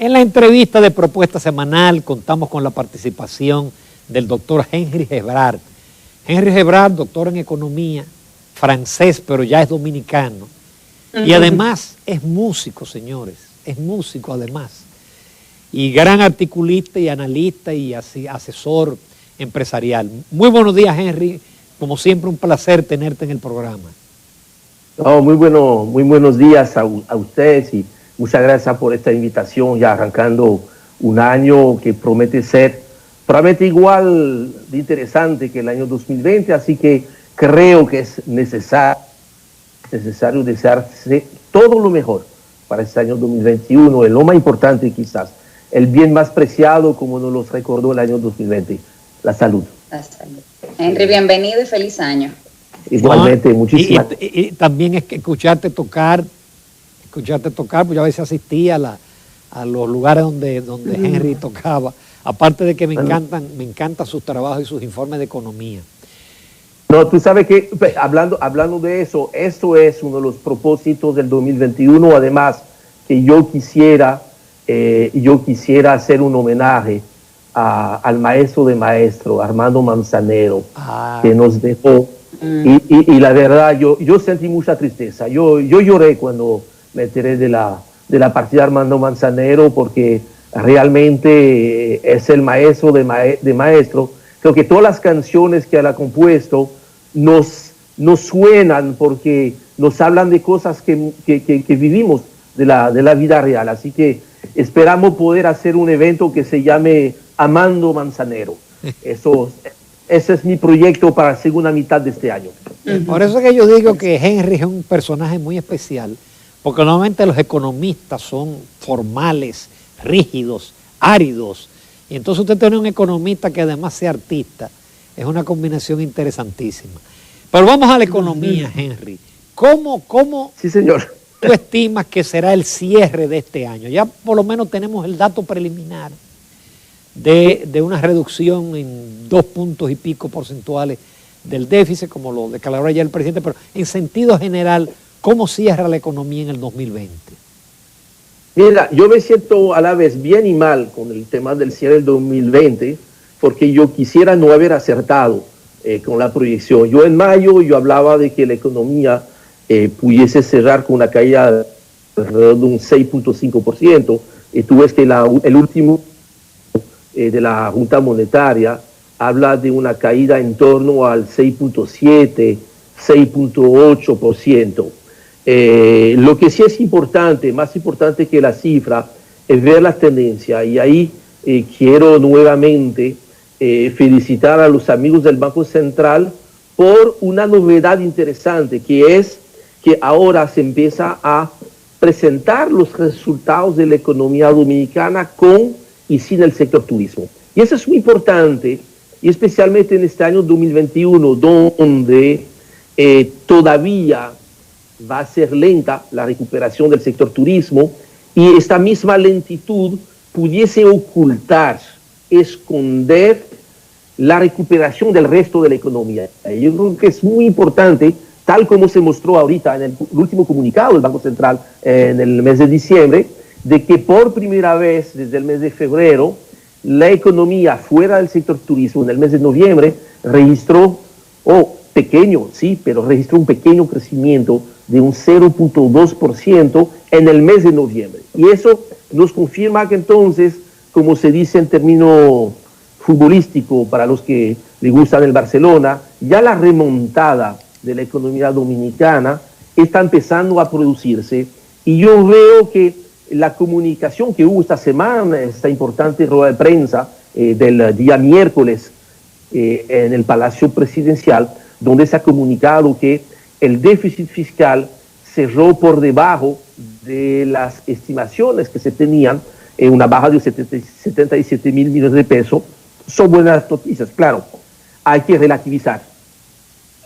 En la entrevista de Propuesta Semanal contamos con la participación del doctor Henry Gebrard. Henry Gebrard, doctor en economía, francés, pero ya es dominicano. Y además es músico, señores, es músico además. Y gran articulista y analista y asesor empresarial. Muy buenos días, Henry. Como siempre, un placer tenerte en el programa. No, muy buenos días a ustedes y muchas gracias por esta invitación, ya arrancando un año que promete ser probablemente igual de interesante que el año 2020, así que creo que es necesario desearse todo lo mejor para este año 2021, lo más importante quizás, el bien más preciado como nos lo recordó el año 2020, la salud. La salud. Henry, bienvenido y feliz año. Igualmente, muchísimas. Y también es que escucharte tocar, pues yo a veces asistía a los lugares donde Henry tocaba, aparte de que me encantan sus trabajos y sus informes de economía. No, tú sabes que, hablando de eso, esto es uno de los propósitos del 2021, además que yo quisiera hacer un homenaje al maestro de maestro, Armando Manzanero, que nos dejó. Y la verdad, yo sentí mucha tristeza. Yo lloré cuando me enteré de la partida de Armando Manzanero, porque realmente es el maestro de maestro. Creo que todas las canciones que él ha compuesto nos suenan porque nos hablan de cosas que vivimos de la vida real. Así que esperamos poder hacer un evento que se llame Amando Manzanero. Ese es mi proyecto para la segunda mitad de este año. Por eso es que yo digo que Henry es un personaje muy especial, porque normalmente los economistas son formales, rígidos, áridos, y entonces usted tiene un economista que además sea artista. Es una combinación interesantísima. Pero vamos a la economía, Henry. ¿Cómo sí, señor, tú estimas que será el cierre de este año? Ya por lo menos tenemos el dato preliminar de una reducción en 2 puntos y pico porcentuales del déficit, como lo declaró ayer el presidente, pero en sentido general, ¿cómo cierra la economía en el 2020? Mira, yo me siento a la vez bien y mal con el tema del cierre del 2020, porque yo quisiera no haber acertado con la proyección. Yo en mayo hablaba de que la economía pudiese cerrar con una caída de alrededor de un 6.5%, y tú ves que el último de la Junta Monetaria habla de una caída en torno al 6.7, 6.8%. Lo que sí es importante, más importante que la cifra, es ver la tendencia. Y ahí quiero nuevamente felicitar a los amigos del Banco Central por una novedad interesante, que es que ahora se empieza a presentar los resultados de la economía dominicana con y sin el sector turismo. Y eso es muy importante, y especialmente en este año 2021, donde todavía va a ser lenta la recuperación del sector turismo, y esta misma lentitud pudiese ocultar, esconder la recuperación del resto de la economía. Yo creo que es muy importante, tal como se mostró ahorita en el último comunicado del Banco Central en el mes de diciembre, de que por primera vez desde el mes de febrero, la economía fuera del sector turismo en el mes de noviembre registró, pequeño, sí, pero registró un pequeño crecimiento de un 0.2% en el mes de noviembre. Y eso nos confirma que entonces, como se dice en término futbolístico para los que le gustan el Barcelona, ya la remontada de la economía dominicana está empezando a producirse, y yo veo que la comunicación que hubo esta semana, esta importante rueda de prensa del día miércoles en el Palacio Presidencial, donde se ha comunicado que el déficit fiscal cerró por debajo de las estimaciones que se tenían, una baja de 77 mil millones de pesos, son buenas noticias. Claro, hay que relativizar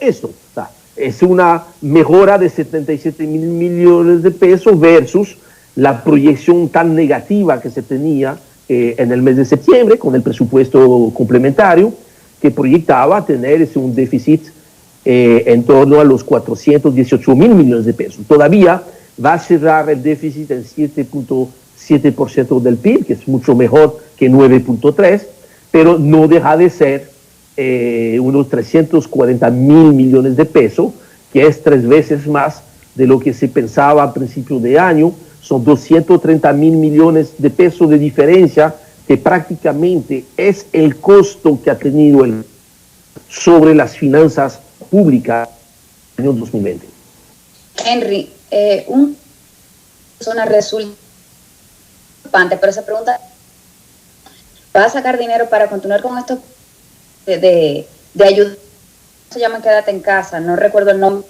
esto. O sea, es una mejora de 77 mil millones de pesos versus la proyección tan negativa que se tenía en el mes de septiembre con el presupuesto complementario, que proyectaba tener un déficit en torno a los 418 mil millones de pesos. Todavía va a cerrar el déficit en 7% del PIB, que es mucho mejor que 9.3%, pero no deja de ser unos 340 mil millones de pesos, que es 3 veces más de lo que se pensaba a principio de año. Son 230 mil millones de pesos de diferencia, que prácticamente es el costo que ha tenido sobre las finanzas públicas en el año 2020. Henry, una resulta, pero esa pregunta, ¿va a sacar dinero para continuar con esto de ayuda? Se llama Quédate en Casa, no recuerdo el nombre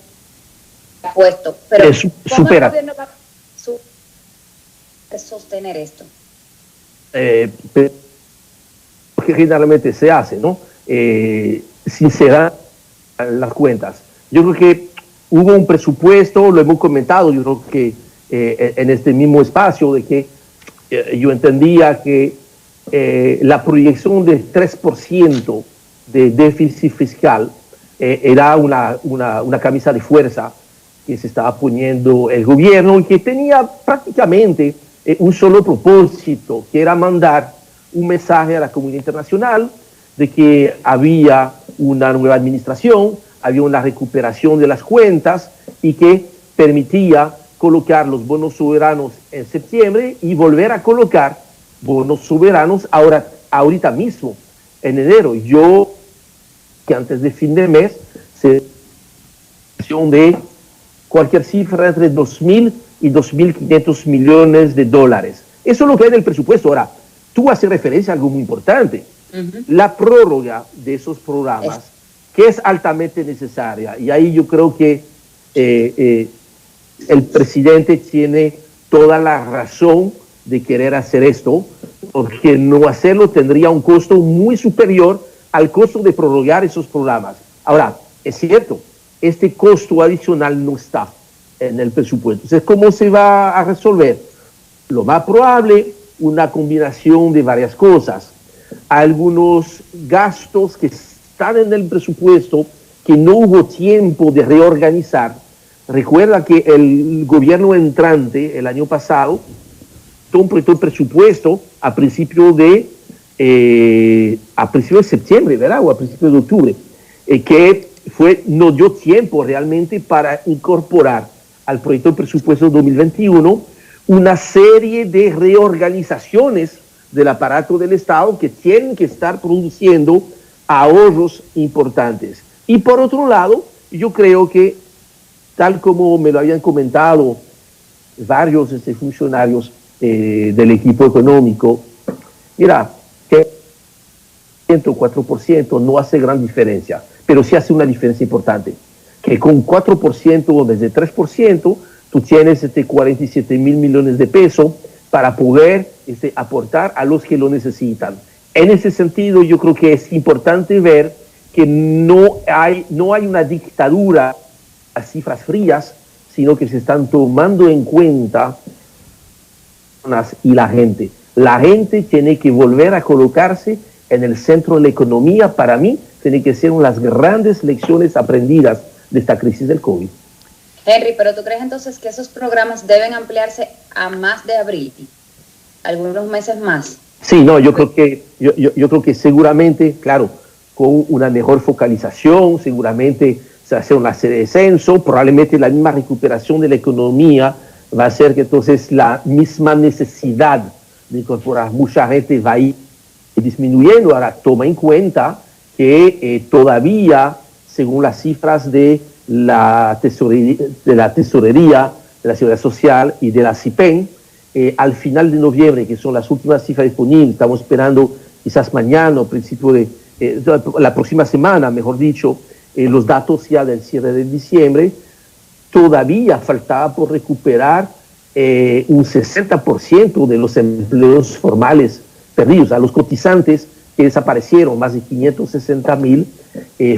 puesto, pero ¿cómo el gobierno va a sostener esto? Que generalmente se hace, ¿no? Sincerar las cuentas. Yo creo que hubo un presupuesto, lo hemos comentado, yo creo que en este mismo espacio, de que yo entendía que la proyección de 3% de déficit fiscal era una camisa de fuerza que se estaba poniendo el gobierno y que tenía prácticamente un solo propósito, que era mandar un mensaje a la comunidad internacional de que había una nueva administración, había una recuperación de las cuentas y que permitía colocar los bonos soberanos en septiembre y volver a colocar bonos soberanos ahorita mismo, en enero. Yo, que antes de fin de mes, se de cualquier cifra entre 2.000 y 2.500 millones de dólares. Eso es lo que hay en el presupuesto. Ahora, tú haces referencia a algo muy importante. La prórroga de esos programas, que es altamente necesaria. Y ahí yo creo que el presidente tiene toda la razón de querer hacer esto, porque no hacerlo tendría un costo muy superior al costo de prorrogar esos programas. Ahora, es cierto, este costo adicional no está en el presupuesto. Entonces, ¿cómo se va a resolver? Lo más probable, una combinación de varias cosas. Algunos gastos que están en el presupuesto que no hubo tiempo de reorganizar. Recuerda que el gobierno entrante, el año pasado, completó el presupuesto a principios de septiembre, ¿verdad? O a principios de octubre, que no dio tiempo realmente para incorporar al proyecto de presupuesto 2021 una serie de reorganizaciones del aparato del Estado que tienen que estar produciendo ahorros importantes. Y por otro lado, yo creo que, tal como me lo habían comentado varios funcionarios del equipo económico, mira, que 4% no hace gran diferencia, pero sí hace una diferencia importante, que con 4% o desde 3%, tú tienes 47 mil millones de pesos para poder aportar a los que lo necesitan. En ese sentido, yo creo que es importante ver que no hay una dictadura a cifras frías, sino que se están tomando en cuenta y la gente. La gente tiene que volver a colocarse en el centro de la economía. Para mí, tiene que ser una de las grandes lecciones aprendidas de esta crisis del COVID. Henry, ¿pero tú crees entonces que esos programas deben ampliarse a más de abril? ¿Algunos meses más? Sí, no, yo creo que seguramente, claro, con una mejor focalización, seguramente se va a hacer una serie de censo, probablemente la misma recuperación de la economía va a hacer que entonces la misma necesidad de incorporar mucha gente va a ir disminuyendo. Ahora, toma en cuenta que todavía, según las cifras de la tesorería, de la Seguridad Social y de la CIPEN, al final de noviembre, que son las últimas cifras disponibles, estamos esperando quizás mañana o principio de la próxima semana, mejor dicho, los datos ya del cierre de diciembre, todavía faltaba por recuperar un 60% de los empleos formales perdidos. A los cotizantes que desaparecieron, más de 560 mil,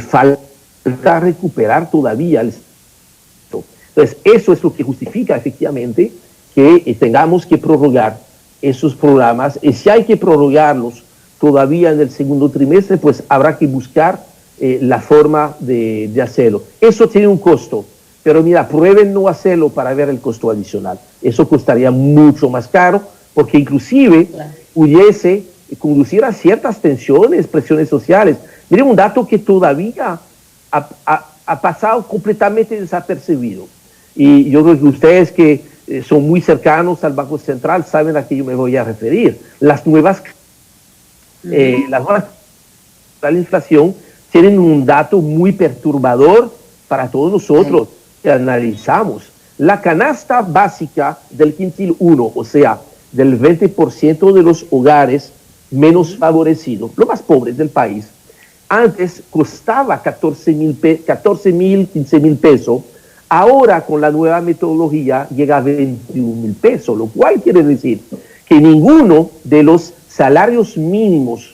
falta recuperar todavía. Entonces, eso es lo que justifica efectivamente que tengamos que prorrogar esos programas, y si hay que prorrogarlos todavía en el segundo trimestre, pues habrá que buscar la forma de hacerlo. Eso tiene un costo, pero mira, prueben no hacerlo para ver el costo adicional. Eso costaría mucho más caro, porque inclusive Claro. pudiese conducir a ciertas tensiones, presiones sociales. Miren, un dato que todavía ha pasado completamente desapercibido. Y yo creo que ustedes que son muy cercanos al Banco Central saben a qué yo me voy a referir. La inflación tienen un dato muy perturbador para todos nosotros que analizamos. La canasta básica del quintil 1, o sea, del 20% de los hogares menos favorecidos, los más pobres del país, antes costaba 14 mil, 15 mil pesos. Ahora, con la nueva metodología, llega a 21 mil pesos, lo cual quiere decir que ninguno de los salarios mínimos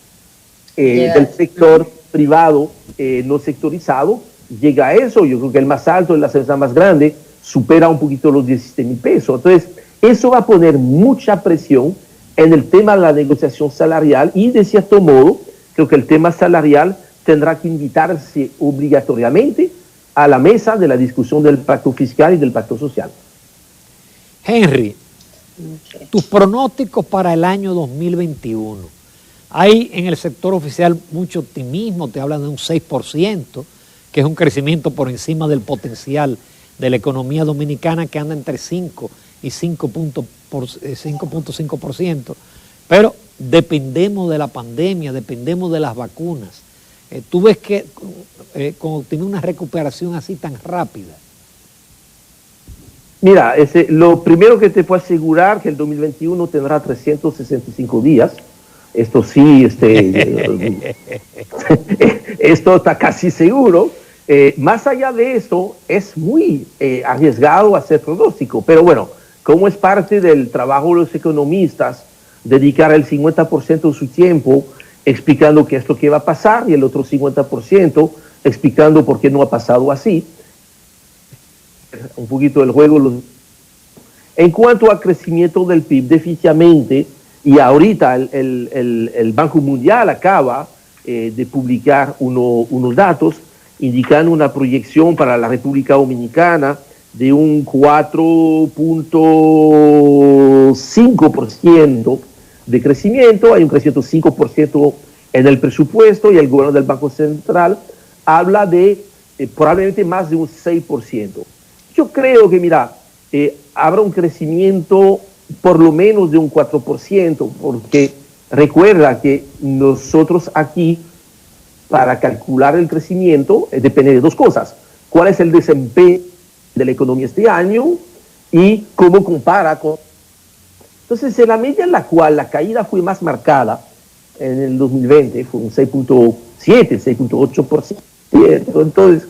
del sector privado no sectorizado llega a eso. Yo creo que el más alto, la cesta más grande, supera un poquito los 17 mil pesos. Entonces, eso va a poner mucha presión en el tema de la negociación salarial y, de cierto modo, creo que el tema salarial tendrá que invitarse obligatoriamente a la mesa de la discusión del pacto fiscal y del pacto social. Henry, tus pronósticos para el año 2021. Hay en el sector oficial mucho optimismo, te hablan de un 6%, que es un crecimiento por encima del potencial de la economía dominicana, que anda entre 5 y 5.5%, pero dependemos de la pandemia, dependemos de las vacunas. ¿Tú ves que con optimismo una recuperación así tan rápida? Mira, lo primero que te puedo asegurar que el 2021 tendrá 365 días. Esto sí, esto está casi seguro. Más allá de esto, es muy arriesgado hacer pronóstico, pero bueno, como es parte del trabajo de los economistas, dedicar el 50% de su tiempo explicando qué es lo que va a pasar y el otro 50% explicando por qué no ha pasado así. Un poquito del juego. En cuanto al crecimiento del PIB, definitivamente, y ahorita el Banco Mundial acaba de publicar unos datos indicando una proyección para la República Dominicana de un 4.5% de crecimiento. Hay un crecimiento 5% en el presupuesto y el gobierno del Banco Central habla de probablemente más de un 6%. Yo creo que, mira, habrá un crecimiento por lo menos de un 4%, porque recuerda que nosotros aquí, para calcular el crecimiento, depende de dos cosas. ¿Cuál es el desempeño de la economía este año y cómo compara con... Entonces, en la medida en la cual la caída fue más marcada en el 2020, fue un 6.7, 6.8%, entonces,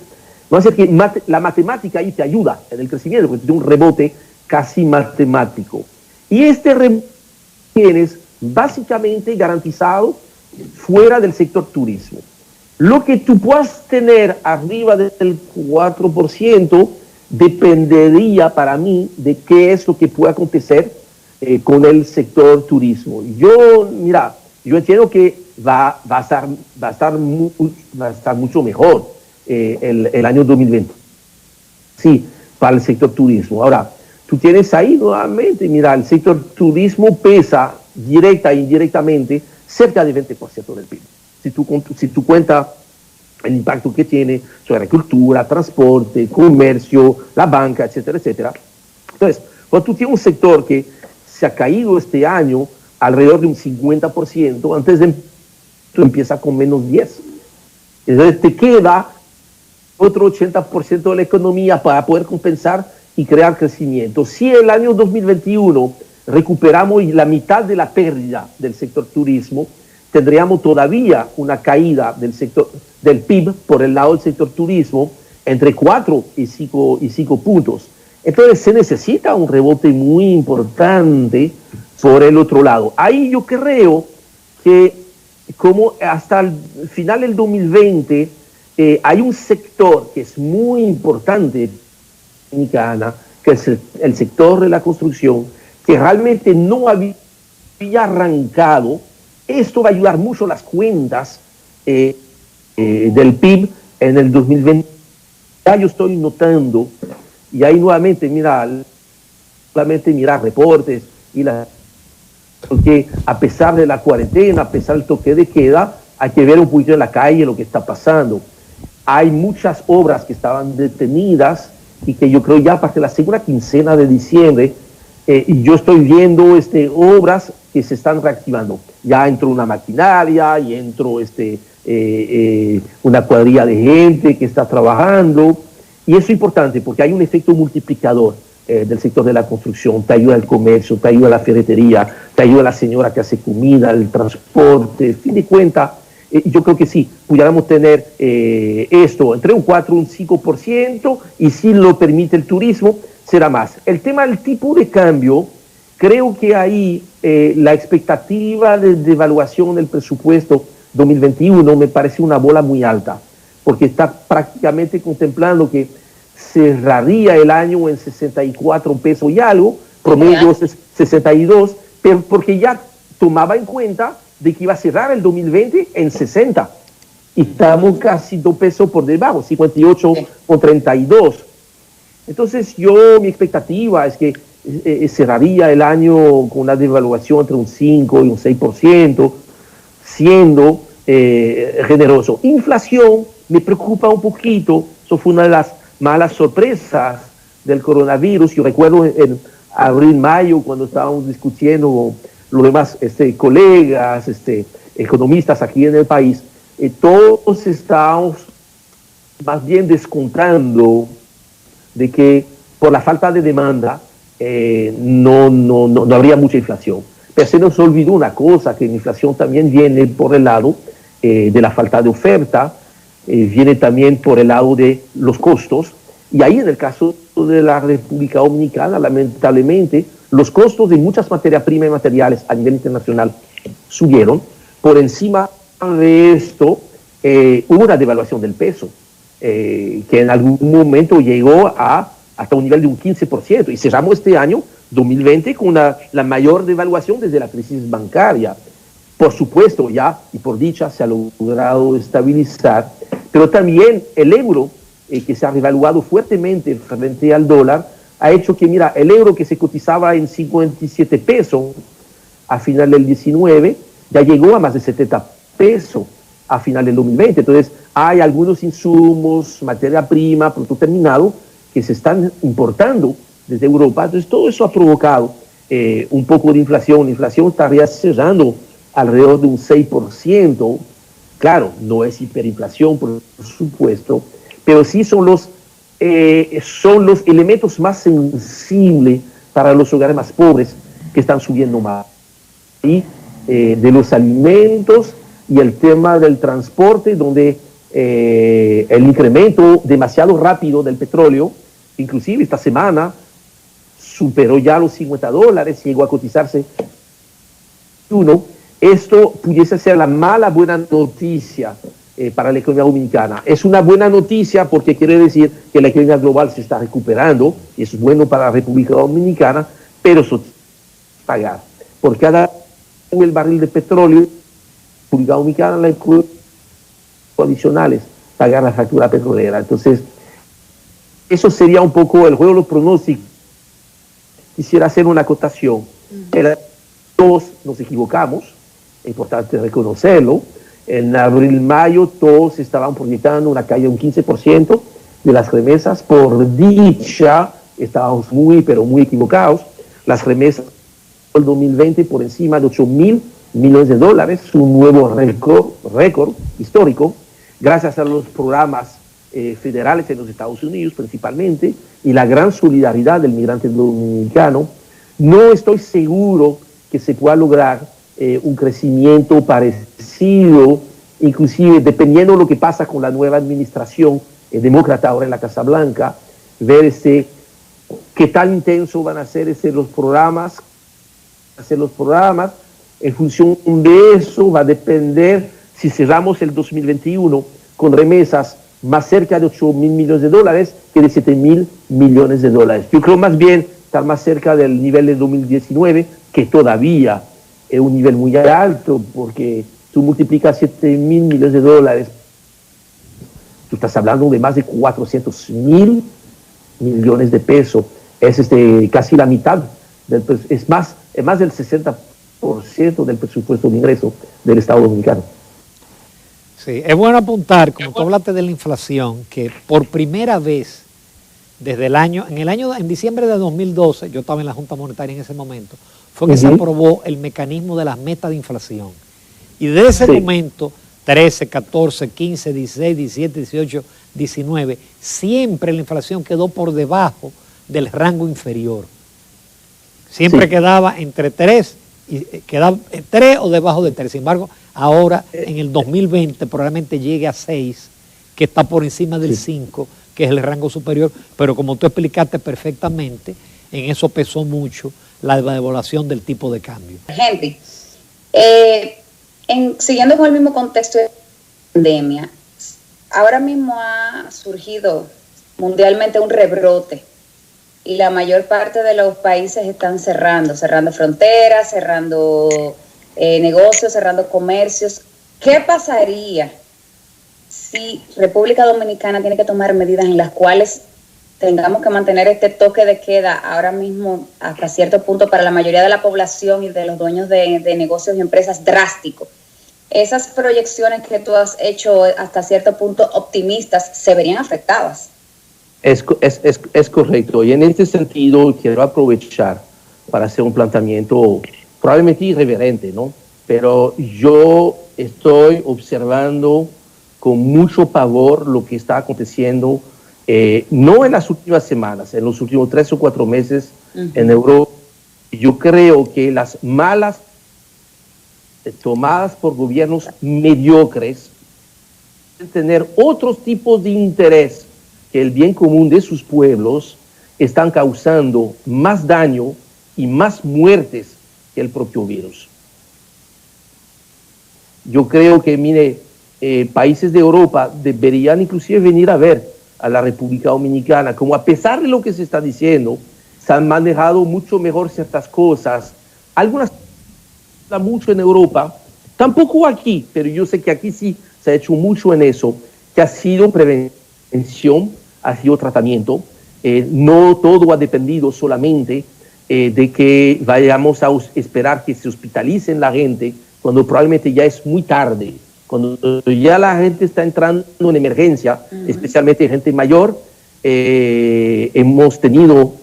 no hace que la matemática ahí te ayuda en el crecimiento, porque tiene un rebote casi matemático. Y este rebote tienes básicamente garantizado fuera del sector turismo. Lo que tú puedas tener arriba del 4% dependería para mí de qué es lo que puede acontecer con el sector turismo. Yo entiendo que va a estar mucho mejor el año 2020. Sí, para el sector turismo. Ahora, tú tienes ahí nuevamente, mira, el sector turismo pesa directa e indirectamente cerca del 20% del PIB. Si tú cuentas el impacto que tiene sobre agricultura, transporte, comercio, la banca, etcétera, etcétera. Entonces, cuando tú tienes un sector que se ha caído este año alrededor de un 50%, antes de tú empiezas con menos 10%. Entonces te queda otro 80% de la economía para poder compensar y crear crecimiento. Si el año 2021 recuperamos la mitad de la pérdida del sector turismo, tendríamos todavía una caída del PIB por el lado del sector turismo entre 4 y 5 puntos. Entonces se necesita un rebote muy importante por el otro lado. Ahí yo creo que como hasta el final del 2020 hay un sector que es muy importante, que es el sector de la construcción, que realmente no había arrancado. Esto va a ayudar mucho a las cuentas del PIB en el 2020. Ya yo estoy notando, y ahí nuevamente, mira reportes y porque a pesar de la cuarentena, a pesar del toque de queda, hay que ver un poquito en la calle lo que está pasando. Hay muchas obras que estaban detenidas y que yo creo ya a partir de la segunda quincena de diciembre, y yo estoy viendo obras que se están reactivando. Ya entró una maquinaria y entró una cuadrilla de gente que está trabajando, y eso es importante porque hay un efecto multiplicador del sector de la construcción. Te ayuda el comercio, te ayuda la ferretería, te ayuda la señora que hace comida, el transporte. En fin de cuentas, yo creo que sí, pudiéramos tener esto entre un 4 y un 5%, y si lo permite el turismo, será más. El tema del tipo de cambio, creo que ahí la expectativa de devaluación del presupuesto 2021 me parece una bola muy alta, porque está prácticamente contemplando que cerraría el año en 64 pesos y algo, promedio 62, pero porque ya tomaba en cuenta de que iba a cerrar el 2020 en 60, y estamos casi 2 pesos por debajo, 58,32. Entonces mi expectativa es que cerraría el año con una devaluación entre un 5 y un 6%, siendo generoso. Inflación me preocupa un poquito, eso fue una de las malas sorpresas del coronavirus. Yo recuerdo en abril, mayo, cuando estábamos discutiendo con los demás colegas, economistas aquí en el país, todos estábamos más bien descontando de que por la falta de demanda no habría mucha inflación. Pero se nos olvidó una cosa, que la inflación también viene por el lado de la falta de oferta, viene también por el lado de los costos, y ahí en el caso de la República Dominicana, lamentablemente, los costos de muchas materias primas y materiales a nivel internacional subieron. Por encima de esto, hubo una devaluación del peso, que en algún momento llegó hasta un nivel de un 15%, y cerramos este año 2020 con la mayor devaluación desde la crisis bancaria. Por supuesto, ya, y por dicha, se ha logrado estabilizar, pero también el euro, que se ha revaluado fuertemente frente al dólar, ha hecho que, mira, el euro que se cotizaba en 57 pesos a final del 19, ya llegó a más de 70 pesos a final del 2020. Entonces, hay algunos insumos, materia prima, producto terminado, que se están importando desde Europa. Entonces, todo eso ha provocado un poco de inflación. La inflación estaría cerrando alrededor de un 6%. Claro, no es hiperinflación, por supuesto, pero sí son los elementos más sensibles para los hogares más pobres que están subiendo más. Y de los alimentos y el tema del transporte, donde el incremento demasiado rápido del petróleo, inclusive esta semana, superó ya los $50, llegó a cotizarse esto pudiese ser la mala buena noticia para la economía dominicana. Es una buena noticia porque quiere decir que la economía global se está recuperando, y eso es bueno para la República Dominicana, pero eso pagar. Por cada el barril de petróleo, la República Dominicana le adicionales pagar la factura petrolera. Entonces, eso sería un poco el juego de los pronósticos. Quisiera hacer una acotación. Todos nos equivocamos, es importante reconocerlo. En abril, mayo, todos estaban proyectando una caída de un 15% de las remesas. Por dicha, estábamos muy, pero muy equivocados. Las remesas del 2020 por encima de 8.000 millones de dólares, un nuevo récord histórico, gracias a los programas federales en los Estados Unidos principalmente, y la gran solidaridad del migrante dominicano. No estoy seguro que se pueda lograr un crecimiento parecido, inclusive dependiendo de lo que pasa con la nueva administración demócrata ahora en la Casa Blanca, ver qué tan intenso van a ser los programas. En función de eso va a depender si cerramos el 2021 con remesas más cerca de 8.000 millones de dólares que de 7.000 millones de dólares. Yo creo más bien estar más cerca del nivel de 2019, que todavía es un nivel muy alto, porque tú multiplicas 7.000 millones de dólares, tú estás hablando de más de 400.000 millones de pesos. Es casi la mitad, es más del 60% 10% del presupuesto de ingreso del Estado Dominicano. Sí, es bueno apuntar, como tú hablaste de la inflación, que por primera vez desde en diciembre de 2012, yo estaba en la Junta Monetaria en ese momento, fue que se aprobó el mecanismo de las metas de inflación. Y desde ese momento, 13, 14, 15, 16, 17, 18, 19, siempre la inflación quedó por debajo del rango inferior. Siempre quedaba entre 3, y quedaba 3 o debajo de 3. Sin embargo, ahora en el 2020 probablemente llegue a 6, que está por encima del 5, que es el rango superior, pero como tú explicaste perfectamente, en eso pesó mucho la devaluación del tipo de cambio. Henry, siguiendo con el mismo contexto de pandemia, ahora mismo ha surgido mundialmente un rebrote y la mayor parte de los países están cerrando fronteras, cerrando negocios, cerrando comercios. ¿Qué pasaría si República Dominicana tiene que tomar medidas en las cuales tengamos que mantener este toque de queda ahora mismo hasta cierto punto para la mayoría de la población y de los dueños de negocios y empresas drástico? Esas proyecciones que tú has hecho hasta cierto punto optimistas se verían afectadas. Es correcto, y en este sentido quiero aprovechar para hacer un planteamiento probablemente irreverente, ¿no? Pero yo estoy observando con mucho pavor lo que está aconteciendo, no en las últimas semanas, en los últimos 3 o 4 meses en Europa. Yo creo que las malas tomadas por gobiernos mediocres pueden tener otros tipos de interés que el bien común de sus pueblos, están causando más daño y más muertes que el propio virus. Yo creo que, mire, países de Europa deberían inclusive venir a ver a la República Dominicana, como a pesar de lo que se está diciendo, se han manejado mucho mejor ciertas cosas. Algunas mucho en Europa, tampoco aquí, pero yo sé que aquí sí se ha hecho mucho en eso, que ha sido prevención, ha sido tratamiento. No todo ha dependido solamente de que vayamos a esperar que se hospitalicen la gente cuando probablemente ya es muy tarde, cuando ya la gente está entrando en emergencia, especialmente gente mayor. Hemos tenido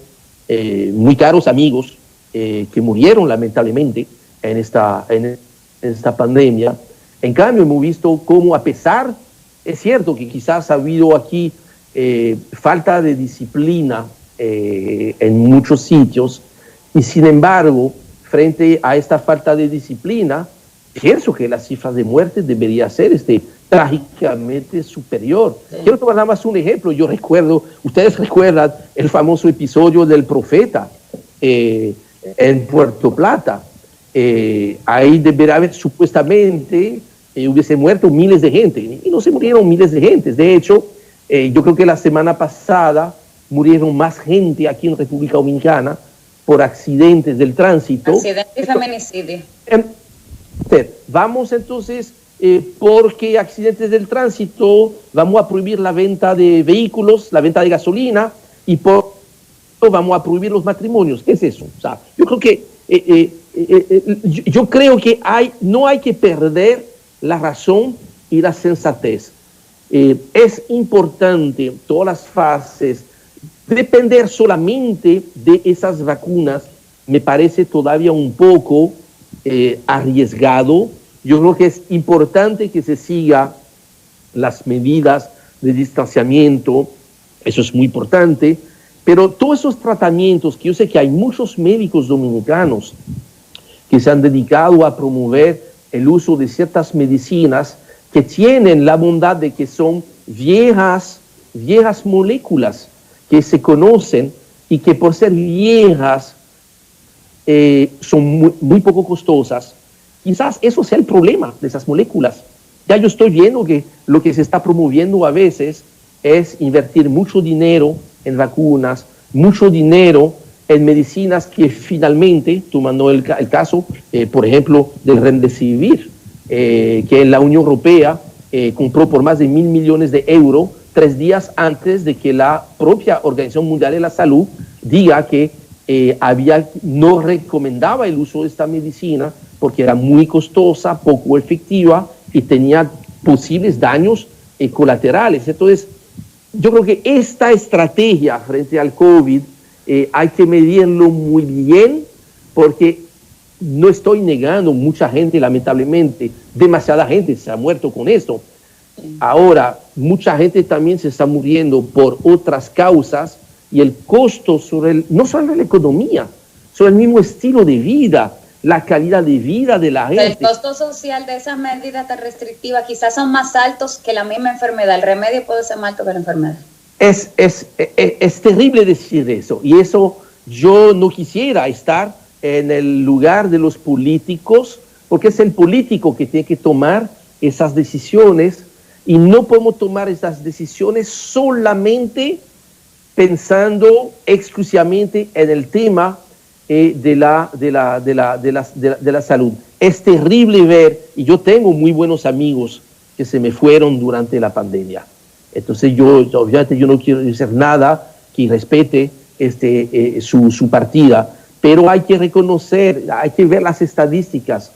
muy caros amigos que murieron lamentablemente en esta pandemia. En cambio, hemos visto cómo, a pesar, es cierto que quizás ha habido aquí falta de disciplina en muchos sitios, y sin embargo, frente a esta falta de disciplina, pienso que la cifra de muertes debería ser trágicamente superior. Quiero tomar nada más un ejemplo. Yo recuerdo, ustedes recuerdan el famoso episodio del Profeta en Puerto Plata. Ahí debería haber supuestamente hubiese muerto miles de gente, y no se murieron miles de gente. De hecho, yo creo que la semana pasada murieron más gente aquí en República Dominicana por accidentes del tránsito. Accidentes y feminicidio. Vamos entonces, porque accidentes del tránsito, vamos a prohibir la venta de vehículos, la venta de gasolina, y vamos a prohibir los matrimonios. ¿Qué es eso? O sea, yo creo que no hay que perder la razón y la sensatez. Es importante todas las fases. Depender solamente de esas vacunas me parece todavía un poco arriesgado. Yo creo que es importante que se siga las medidas de distanciamiento, eso es muy importante, pero todos esos tratamientos, que yo sé que hay muchos médicos dominicanos que se han dedicado a promover el uso de ciertas medicinas que tienen la bondad de que son viejas moléculas que se conocen, y que por ser viejas son muy poco costosas. Quizás eso sea el problema de esas moléculas. Ya yo estoy viendo que lo que se está promoviendo a veces es invertir mucho dinero en vacunas, mucho dinero en medicinas que finalmente, tomando el caso, por ejemplo, del Remdesivir, que en la Unión Europea compró por más de 1.000 millones de euros 3 días antes de que la propia Organización Mundial de la Salud diga que no recomendaba el uso de esta medicina porque era muy costosa, poco efectiva y tenía posibles daños colaterales. Entonces, yo creo que esta estrategia frente al COVID hay que medirlo muy bien, porque no estoy negando, mucha gente, lamentablemente, demasiada gente se ha muerto con esto. Ahora, mucha gente también se está muriendo por otras causas y el costo no sobre la economía, sobre el mismo estilo de vida, la calidad de vida de la gente. El costo social de esas medidas tan restrictivas quizás son más altos que la misma enfermedad. El remedio puede ser más alto que la enfermedad. Es terrible decir eso, y eso yo no quisiera estar en el lugar de los políticos, porque es el político que tiene que tomar esas decisiones, y no podemos tomar esas decisiones solamente pensando exclusivamente en el tema de la salud. Es terrible ver, y yo tengo muy buenos amigos que se me fueron durante la pandemia. Entonces obviamente yo no quiero decir nada que respete su partida, pero hay que reconocer, hay que ver las estadísticas.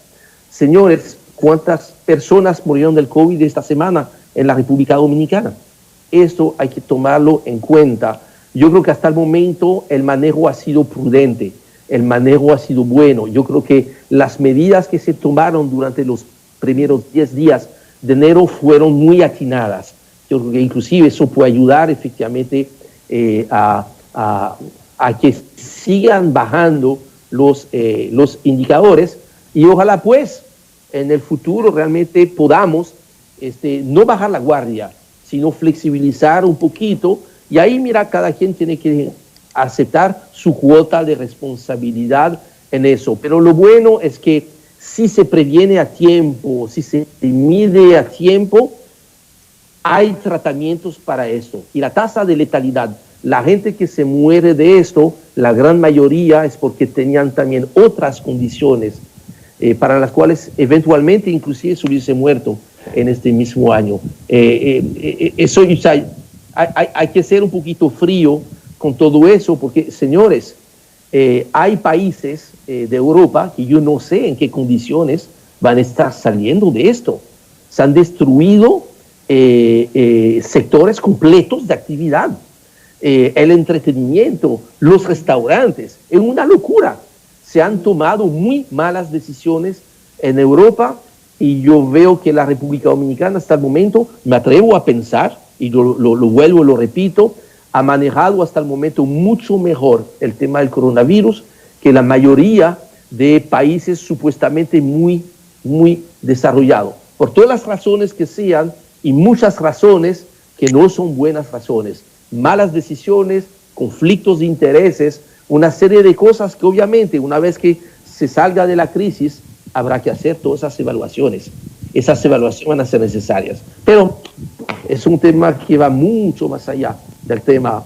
Señores, ¿cuántas personas murieron del COVID esta semana en la República Dominicana? Esto hay que tomarlo en cuenta. Yo creo que hasta el momento el manejo ha sido prudente, el manejo ha sido bueno. Yo creo que las medidas que se tomaron durante los primeros 10 días de enero fueron muy atinadas. Yo creo que inclusive eso puede ayudar efectivamente a que sigan bajando los indicadores, y ojalá pues en el futuro realmente podamos no bajar la guardia, sino flexibilizar un poquito, y ahí mira, cada quien tiene que aceptar su cuota de responsabilidad en eso. Pero lo bueno es que si se previene a tiempo, si se mide a tiempo, hay tratamientos para esto. Y la tasa de letalidad, la gente que se muere de esto, la gran mayoría es porque tenían también otras condiciones para las cuales eventualmente inclusive se hubiese muerto en este mismo año. Eso, o sea, hay que ser un poquito frío con todo eso, porque, señores, hay países de Europa que yo no sé en qué condiciones van a estar saliendo de esto. Se han destruido sectores completos de actividad, el entretenimiento, los restaurantes. Es una locura. Se han tomado muy malas decisiones en Europa, y yo veo que la República Dominicana hasta el momento, me atrevo a pensar, y lo vuelvo y lo repito, ha manejado hasta el momento mucho mejor el tema del coronavirus que la mayoría de países supuestamente muy, muy desarrollados. Por todas las razones que sean, y muchas razones que no son buenas razones, malas decisiones, conflictos de intereses, una serie de cosas que obviamente una vez que se salga de la crisis habrá que hacer todas esas evaluaciones. Esas evaluaciones van a ser necesarias, pero es un tema que va mucho más allá del tema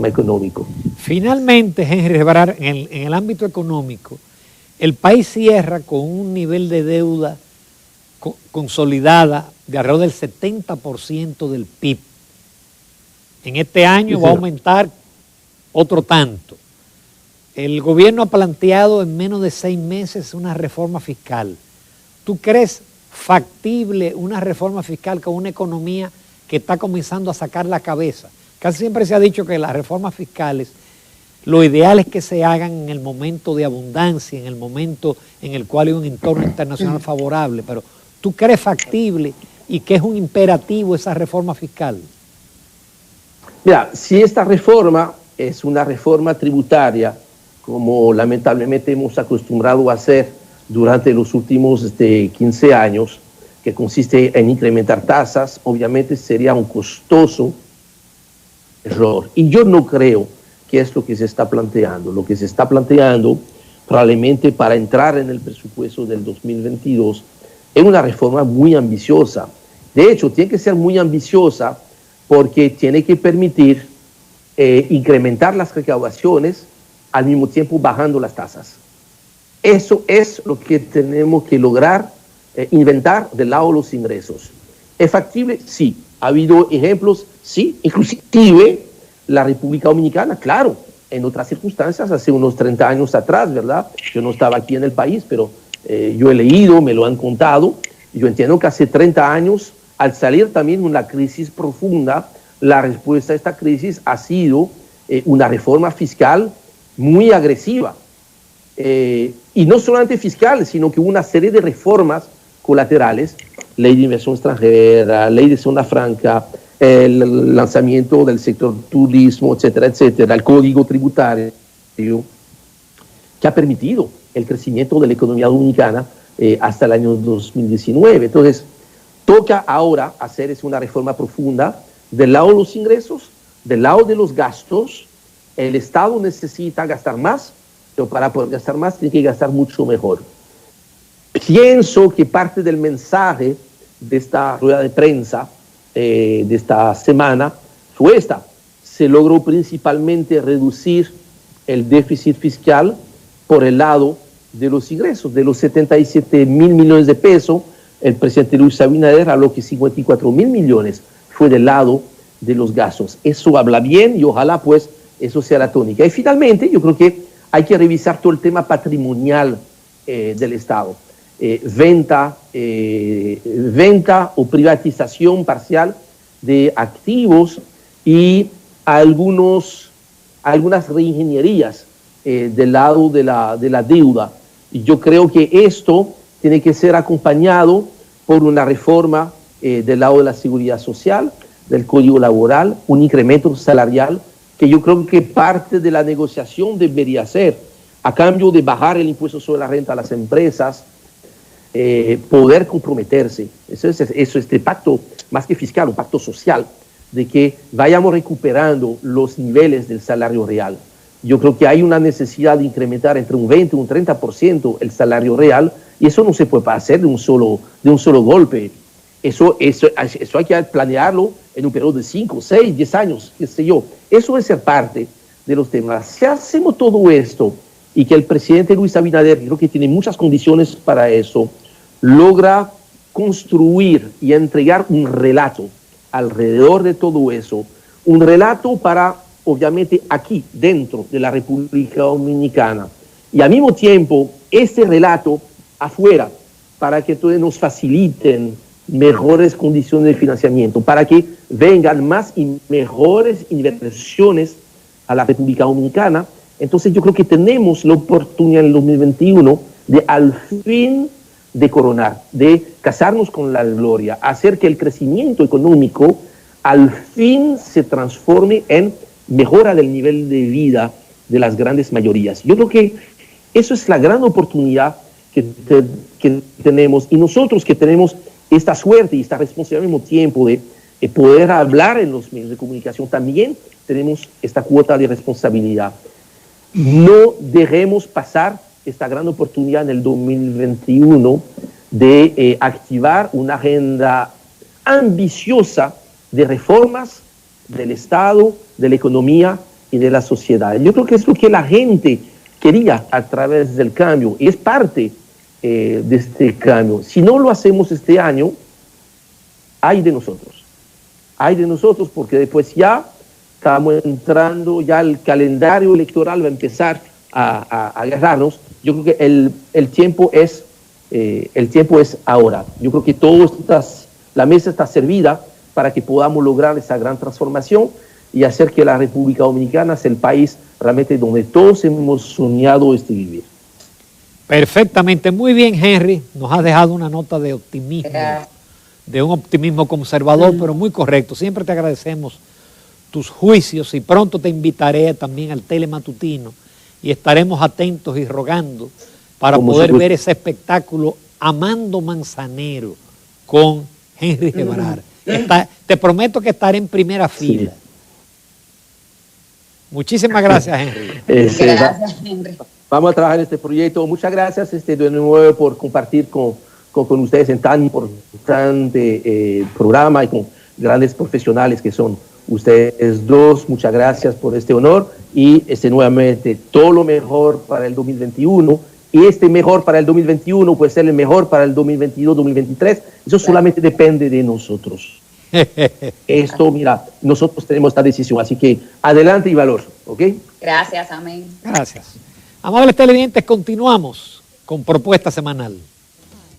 económico. Finalmente, Henry Ebrard, en el ámbito económico, el país cierra con un nivel de deuda consolidada de alrededor del 70% del PIB. En este año va a aumentar otro tanto. El gobierno ha planteado en menos de 6 meses una reforma fiscal. ¿Tú crees factible una reforma fiscal con una economía que está comenzando a sacar la cabeza? Casi siempre se ha dicho que las reformas fiscales, lo ideal es que se hagan en el momento de abundancia, en el momento en el cual hay un entorno internacional favorable, pero ¿tú crees factible y que es un imperativo esa reforma fiscal? Mira, si esta reforma es una reforma tributaria, como lamentablemente hemos acostumbrado a hacer durante los últimos 15 años, que consiste en incrementar tasas, obviamente sería un costoso error. Y yo no creo que es lo que se está planteando. Lo que se está planteando, probablemente para entrar en el presupuesto del 2022, es una reforma muy ambiciosa. De hecho, tiene que ser muy ambiciosa porque tiene que permitir incrementar las recaudaciones al mismo tiempo bajando las tasas. Eso es lo que tenemos que lograr inventar del lado de los ingresos. ¿Es factible? Sí. ¿Ha habido ejemplos? Sí. Inclusive la República Dominicana, claro, en otras circunstancias, hace unos 30 años atrás, ¿verdad? Yo no estaba aquí en el país, pero yo he leído, me lo han contado. Yo entiendo que hace 30 años, al salir también una crisis profunda, la respuesta a esta crisis ha sido una reforma fiscal muy agresiva. Y no solamente fiscal, sino que una serie de reformas colaterales, ley de inversión extranjera, ley de zona franca, el lanzamiento del sector turismo, etcétera, etcétera, el código tributario, que ha permitido el crecimiento de la economía dominicana hasta el año 2019. Entonces, toca ahora hacer una reforma profunda del lado de los ingresos, del lado de los gastos. El Estado necesita gastar más, pero para poder gastar más tiene que gastar mucho mejor. Pienso que parte del mensaje de esta rueda de prensa de esta semana fue esta. Se logró principalmente reducir el déficit fiscal por el lado de los ingresos. De los 77 mil millones de pesos, el presidente Luis Abinader habló que 54 mil millones fue del lado de los gastos. Eso habla bien y ojalá pues eso sea la tónica. Y finalmente yo creo que hay que revisar todo el tema patrimonial del Estado. Venta o privatización parcial de activos y algunas reingenierías del lado de la deuda. Y yo creo que esto tiene que ser acompañado por una reforma del lado de la seguridad social, del código laboral, un incremento salarial, que yo creo que parte de la negociación debería ser, a cambio de bajar el impuesto sobre la renta a las empresas, poder comprometerse. Eso es este pacto, más que fiscal, un pacto social, de que vayamos recuperando los niveles del salario real. Yo creo que hay una necesidad de incrementar entre un 20 y un 30% el salario real, y eso no se puede hacer de un solo golpe. Eso hay que planearlo en un periodo de 5, 6, 10 años, qué sé yo. Eso debe ser parte de los temas. Si hacemos todo esto y que el presidente Luis Abinader, creo que tiene muchas condiciones para eso, logra construir y entregar un relato alrededor de todo eso, un relato para, obviamente, aquí, dentro de la República Dominicana, y al mismo tiempo, este relato afuera, para que entonces nos faciliten mejores condiciones de financiamiento, para que vengan más y mejores inversiones a la República Dominicana. Entonces yo creo que tenemos la oportunidad en el 2021 de al fin de coronar, de casarnos con la gloria, hacer que el crecimiento económico al fin se transforme en mejora del nivel de vida de las grandes mayorías. Yo creo que eso es la gran oportunidad que tenemos, y nosotros que tenemos esta suerte y esta responsabilidad al mismo tiempo de poder hablar en los medios de comunicación, también tenemos esta cuota de responsabilidad. No dejemos pasar esta gran oportunidad en el 2021 de activar una agenda ambiciosa de reformas del Estado, de la economía y de la sociedad. Yo creo que es lo que la gente quería a través del cambio, y es parte de este cambio. Si no lo hacemos este año, hay de nosotros, porque después ya estamos entrando, ya el calendario electoral va a empezar a agarrarnos. Yo creo que el tiempo es ahora. Yo creo que la mesa está servida para que podamos lograr esa gran transformación y hacer que la República Dominicana sea el país realmente donde todos hemos soñado vivir. Perfectamente, muy bien, Henry. Nos has dejado una nota de optimismo, de un optimismo conservador, pero muy correcto. Siempre te agradecemos tus juicios y pronto te invitaré también al telematutino y estaremos atentos y rogando para poder ver ese espectáculo Amando Manzanero con Henry Gebrard. Te prometo que estaré en primera fila. Muchísimas gracias, Henry. Gracias, Henry. Vamos a trabajar en este proyecto. Muchas gracias de nuevo por compartir con ustedes en tan importante programa y con grandes profesionales que son ustedes dos. Muchas gracias por este honor y nuevamente todo lo mejor para el 2021. Y este mejor para el 2021 puede ser el mejor para el 2022, 2023. Eso solamente depende de nosotros. Esto, mira, nosotros tenemos esta decisión, así que adelante y valor, ¿ok? Gracias, amén. Gracias. Amables televidentes, continuamos con propuesta semanal.